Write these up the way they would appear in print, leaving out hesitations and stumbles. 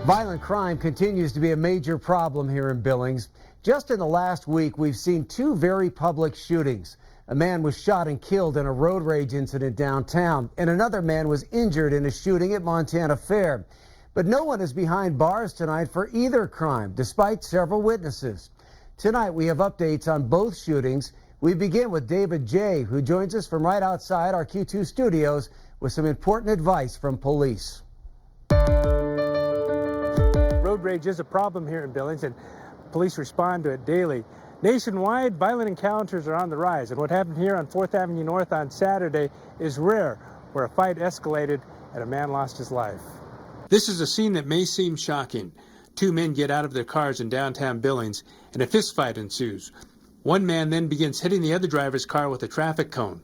Violent crime continues to be a major problem here in Billings. Just in the last week, we've seen two very public shootings. A man was shot and killed in a road rage incident downtown, and another man was injured in a shooting at Montana Fair. But no one is behind bars tonight for either crime, despite several witnesses. Tonight, we have updates on both shootings. We begin with David J., who joins us from right outside our Q2 studios with some important advice from police. Road rage is a problem here in Billings, and police respond to it daily. Nationwide, violent encounters are on the rise, and what happened here on 4th Avenue North on Saturday is rare, where a fight escalated and a man lost his life. This is a scene that may seem shocking. Two men get out of their cars in downtown Billings, and a fistfight ensues. One man then begins hitting the other driver's car with a traffic cone.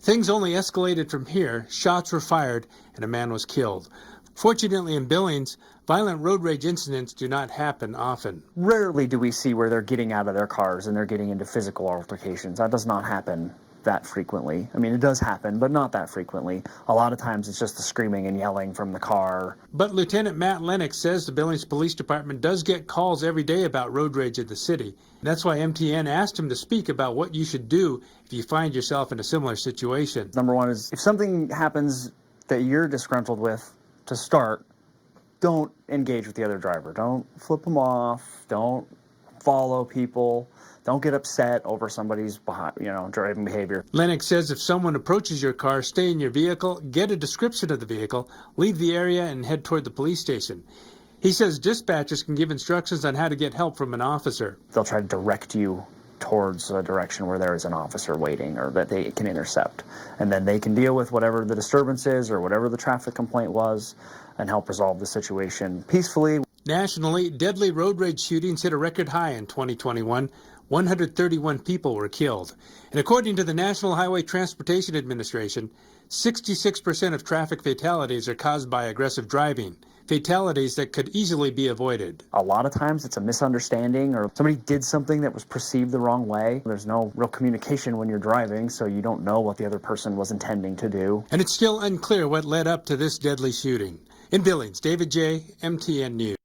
Things only escalated from here. Shots were fired, and a man was killed. Fortunately, in Billings, violent road rage incidents do not happen often. Rarely do we see where they're getting out of their cars and they're getting into physical altercations. That does not happen that frequently. I mean, it does happen, but not that frequently. A lot of times it's just the screaming and yelling from the car. But Lieutenant Matt Lennox says the Billings Police Department does get calls every day about road rage in the city. That's why MTN asked him to speak about what you should do if you find yourself in a similar situation. Number one is, if something happens that you're disgruntled with, to start, don't engage with the other driver. Don't flip them off. Don't follow people. Don't get upset over somebody's driving behavior. Lennox says if someone approaches your car, stay in your vehicle, get a description of the vehicle, leave the area, and head toward the police station. He says dispatchers can give instructions on how to get help from an officer. They'll try to direct you towards a direction where there is an officer waiting or that they can intercept. And then they can deal with whatever the disturbance is or whatever the traffic complaint was and help resolve the situation peacefully. Nationally, deadly road rage shootings hit a record high in 2021. 131 people were killed. And according to the National Highway Transportation Administration, 66% of traffic fatalities are caused by aggressive driving, fatalities that could easily be avoided. A lot of times it's a misunderstanding or somebody did something that was perceived the wrong way. There's no real communication when you're driving, so you don't know what the other person was intending to do. And it's still unclear what led up to this deadly shooting. In Billings, David J., MTN News.